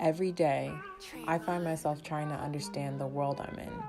Every day, I find myself trying to understand the world I'm in.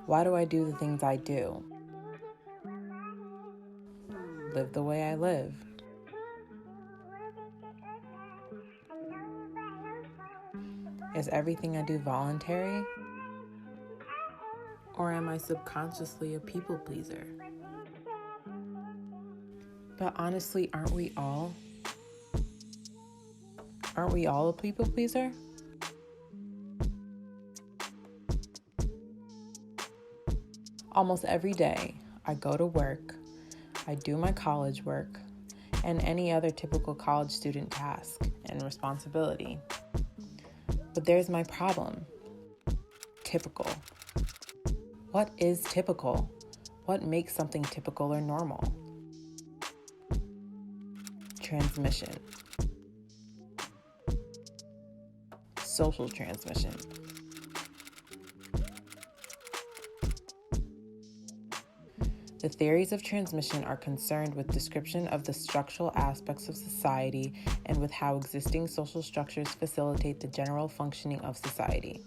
Why do I do the things I do? Live the way I live. Is everything I do voluntary? Or am I subconsciously a people pleaser? But honestly, aren't we all? Aren't we all a people pleaser? Almost every day, I go to work, I do my college work, and any other typical college student task and responsibility. But there's my problem. Typical. What is typical? What makes something typical or normal? Transmission. Social transmission. The theories of transmission are concerned with description of the structural aspects of society and with how existing social structures facilitate the general functioning of society.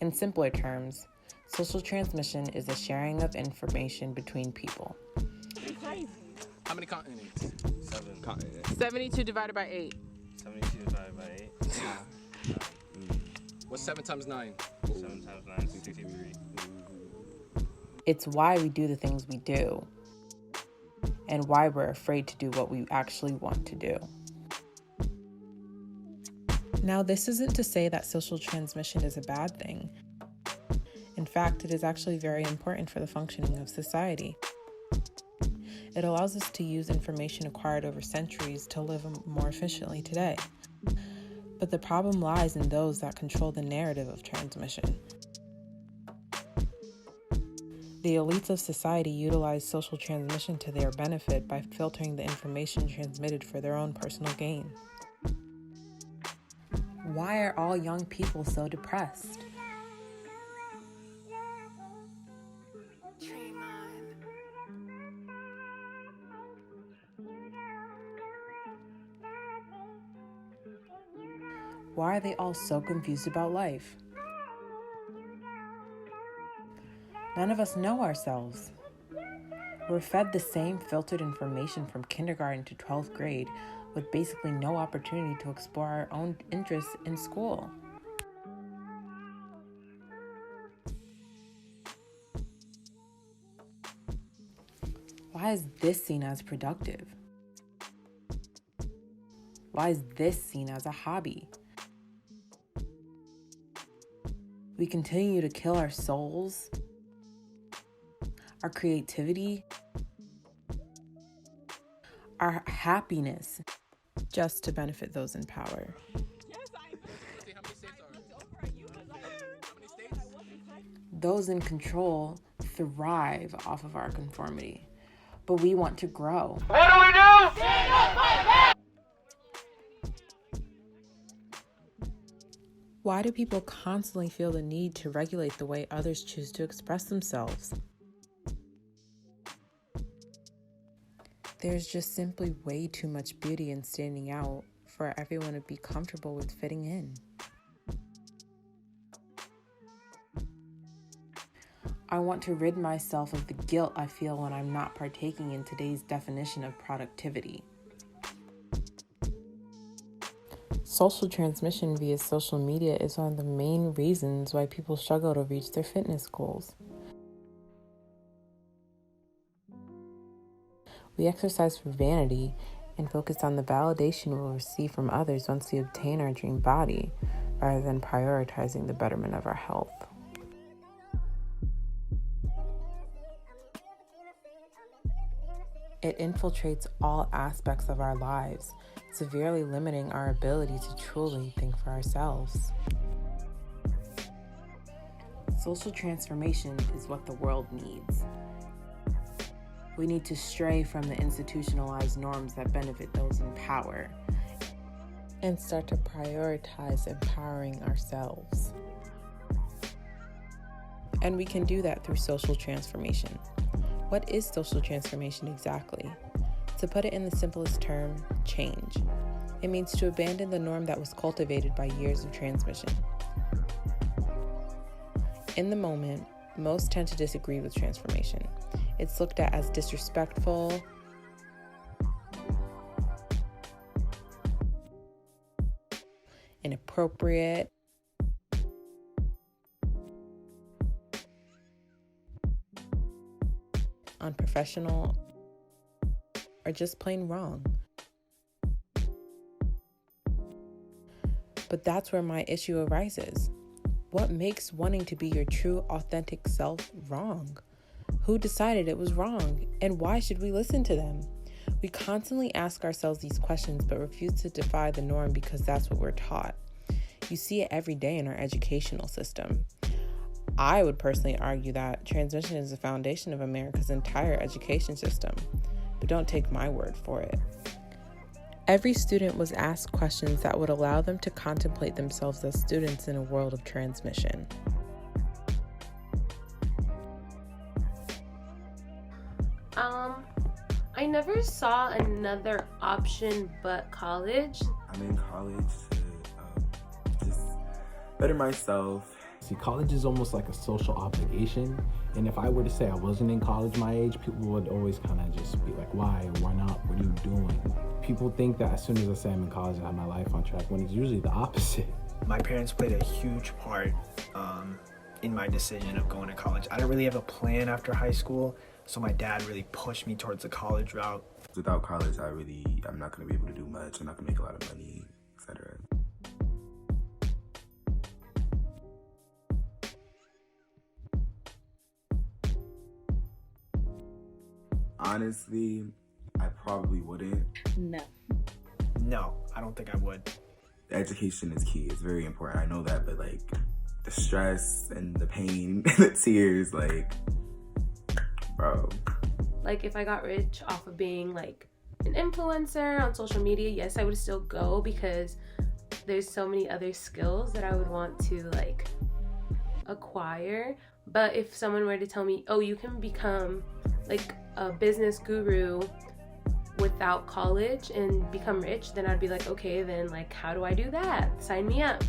In simpler terms, social transmission is a sharing of information between people. How many continents? 7 continents. 72 divided by 8. 72 divided by 8. What's 7 times 9? 7 times 9 is 63. It's why we do the things we do, and why we're afraid to do what we actually want to do. Now, this isn't to say that social transmission is a bad thing. In fact, it is actually very important for the functioning of society. It allows us to use information acquired over centuries to live more efficiently today. But the problem lies in those that control the narrative of transmission. The elites of society utilize social transmission to their benefit by filtering the information transmitted for their own personal gain. Why are all young people so depressed? Why are they all so confused about life? None of us know ourselves. We're fed the same filtered information from kindergarten to 12th grade with basically no opportunity to explore our own interests in school. Why is this seen as productive? Why is this seen as a hobby? We continue to kill our souls, our creativity, our happiness, just to benefit those in power. Those in control thrive off of our conformity, but we want to grow. What do we do? Why do people constantly feel the need to regulate the way others choose to express themselves? There's just simply way too much beauty in standing out for everyone to be comfortable with fitting in. I want to rid myself of the guilt I feel when I'm not partaking in today's definition of productivity. Social transmission via social media is one of the main reasons why people struggle to reach their fitness goals. We exercise for vanity and focus on the validation we'll receive from others once we obtain our dream body, rather than prioritizing the betterment of our health. It infiltrates all aspects of our lives, severely limiting our ability to truly think for ourselves. Social transformation is what the world needs. We need to stray from the institutionalized norms that benefit those in power and start to prioritize empowering ourselves. And we can do that through social transformation. What is social transformation exactly? To put it in the simplest term, change. It means to abandon the norm that was cultivated by years of transmission. In the moment, most tend to disagree with transformation. It's looked at as disrespectful, inappropriate, unprofessional, or just plain wrong. But that's where my issue arises. What makes wanting to be your true, authentic self wrong? Who decided it was wrong? And why should we listen to them? We constantly ask ourselves these questions, but refuse to defy the norm because that's what we're taught. You see it every day in our educational system. I would personally argue that transmission is the foundation of America's entire education system, but don't take my word for it. Every student was asked questions that would allow them to contemplate themselves as students in a world of transmission. I never saw another option but college. I'm in college to just better myself. See, college is almost like a social obligation. And if I were to say I wasn't in college my age, people would always kind of just be like, why? Why not? What are you doing? People think that as soon as I say I'm in college, I have my life on track, when it's usually the opposite. My parents played a huge part in my decision of going to college. I didn't really have a plan after high school, so my dad really pushed me towards the college route. Without college, I'm not going to be able to do much. I'm not going to make a lot of money, etc. Honestly, I probably wouldn't. No, I don't think I would. Education is key. It's very important. I know that, but like the stress and the pain and the tears, like, bro. Like if I got rich off of being like an influencer on social media, yes, I would still go because there's so many other skills that I would want to like acquire. But if someone were to tell me, oh, you can become like a business guru without college and become rich, then I'd be like, okay, then like how do I do that? Sign me up.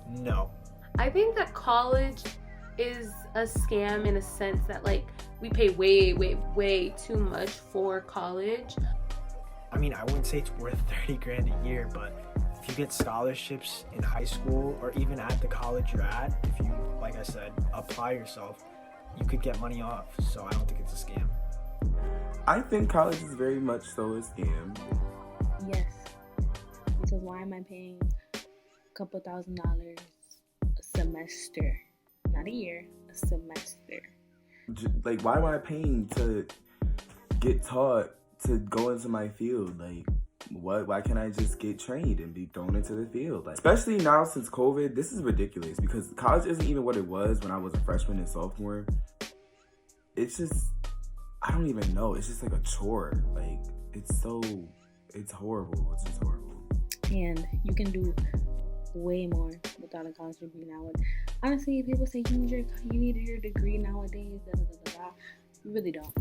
No. I think that college is a scam in a sense that like we pay way too much for college. I mean, I wouldn't say it's worth 30 grand a year, but if you get scholarships in high school or even at the college you're at, if you, like I said, apply yourself, you could get money off. So I don't think it's a scam. I think college is very much so a scam. Yes. Because why am I paying a couple $1,000s a semester? Not a year, a semester. Like, why am I paying to get taught to go into my field? Like, what? Why can't I just get trained and be thrown into the field? Like, especially now since COVID, this is ridiculous because college isn't even what it was when I was a freshman and sophomore. It's just, I don't even know. It's just like a chore. Like, it's horrible. It's just horrible. And you can do way more without a college degree now. And honestly, people say you need your degree nowadays, you really don't.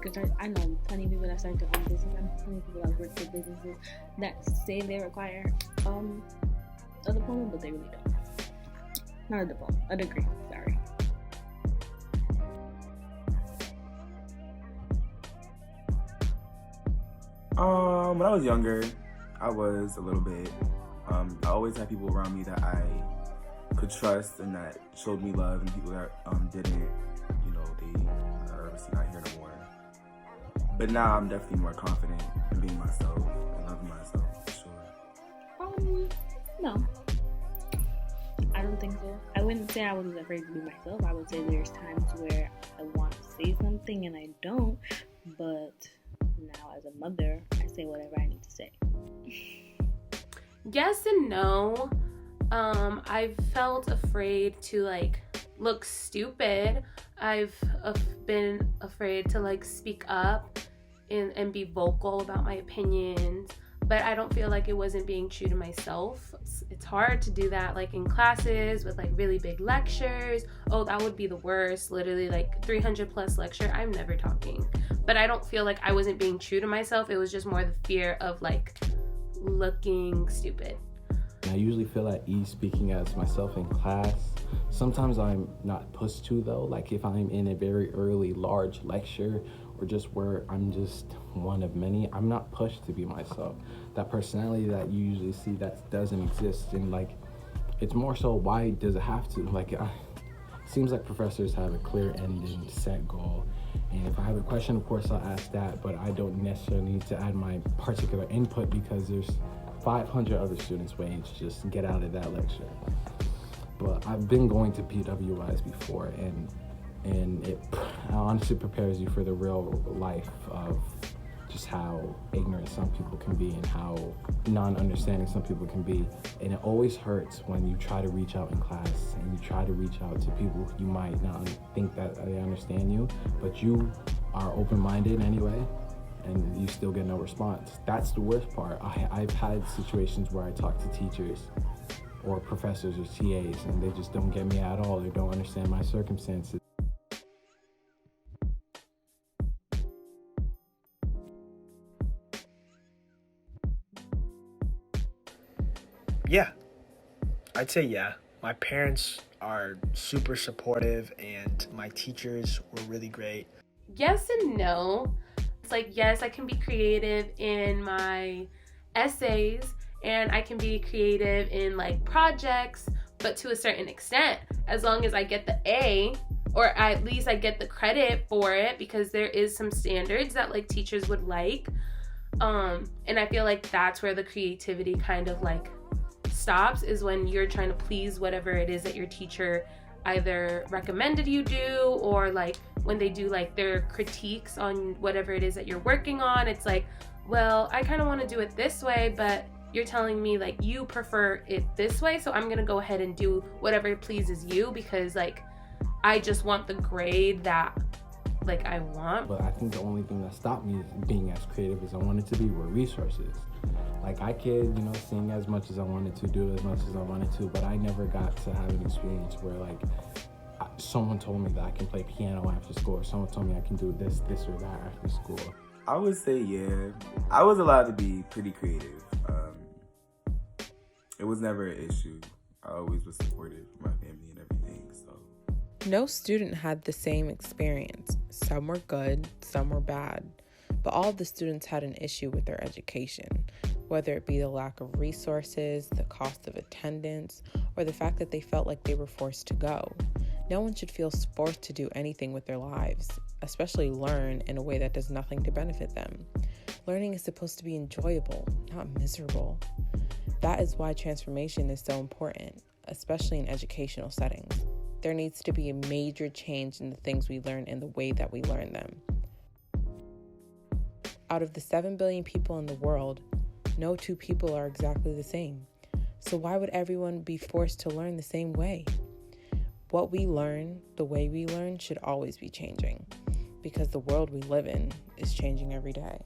Because I know plenty of people that start their own business, and plenty of people that work for businesses that say they require a diploma, but they really don't. Not a diploma, a degree, sorry. When I was younger, I was a little bit. I always had people around me that I could trust and that showed me love, and people that didn't, they are obviously not here no more. But now I'm definitely more confident in being myself and loving myself, for sure. No. I don't think so. I wouldn't say I wasn't afraid to be myself. I would say there's times where I want to say something and I don't, but now as a mother, I say whatever I need to say. Yes and no. I've felt afraid to like look stupid. I've been afraid to like speak up and be vocal about my opinions. but I don't feel like it wasn't being true to myself. It's hard to do that like in classes with like really big lectures. Oh, that would be the worst. Literally like 300 plus lecture. I'm never talking. But I don't feel like I wasn't being true to myself. It was just more the fear of like looking stupid. I usually feel at ease speaking as myself in class. Sometimes I'm not pushed to though, like if I'm in a very early large lecture or just where I'm just one of many, I'm not pushed to be myself. That personality that you usually see that doesn't exist, and like it's more so why does it have to? Like it seems like professors have a clear end and set goal, and if I have a question, of course I'll ask that, but I don't necessarily need to add my particular input because there's 500 other students waiting to just get out of that lecture. But I've been going to PWIs before, and it honestly prepares you for the real life of just how ignorant some people can be and how non-understanding some people can be. And it always hurts when you try to reach out in class and you try to reach out to people you might not think that they understand you, but you are open-minded anyway, and you still get no response. That's the worst part. I've had situations where I talk to teachers or professors or TAs and they just don't get me at all. They don't understand my circumstances. Yeah, I'd say yeah. My parents are super supportive and my teachers were really great. Yes and no. It's like, yes, I can be creative in my essays and I can be creative in like projects, but to a certain extent, as long as I get the A, or at least I get the credit for it, because there is some standards that like teachers would like. And I feel like that's where the creativity kind of like stops, is when you're trying to please whatever it is that your teacher either recommended you do, or like when they do like their critiques on whatever it is that you're working on. It's like, well, I kind of want to do it this way, but you're telling me like you prefer it this way, so I'm gonna go ahead and do whatever pleases you because like I just want the grade that like I want. But I think the only thing that stopped me being as creative as I wanted to be were resources. Like I could, sing as much as I wanted to, do as much as I wanted to, but I never got to have an experience where like someone told me that I can play piano after school, or someone told me I can do this or that after school. I would say yeah. I was allowed to be pretty creative. It was never an issue. I always was supportive of my family and everything, so. No student had the same experience. Some were good, some were bad. But all of the students had an issue with their education, whether it be the lack of resources, the cost of attendance, or the fact that they felt like they were forced to go. No one should feel forced to do anything with their lives, especially learn in a way that does nothing to benefit them. Learning is supposed to be enjoyable, not miserable. That is why transformation is so important, especially in educational settings. There needs to be a major change in the things we learn and the way that we learn them. Out of the 7 billion people in the world, no two people are exactly the same. So why would everyone be forced to learn the same way? What we learn, the way we learn, should always be changing, because the world we live in is changing every day.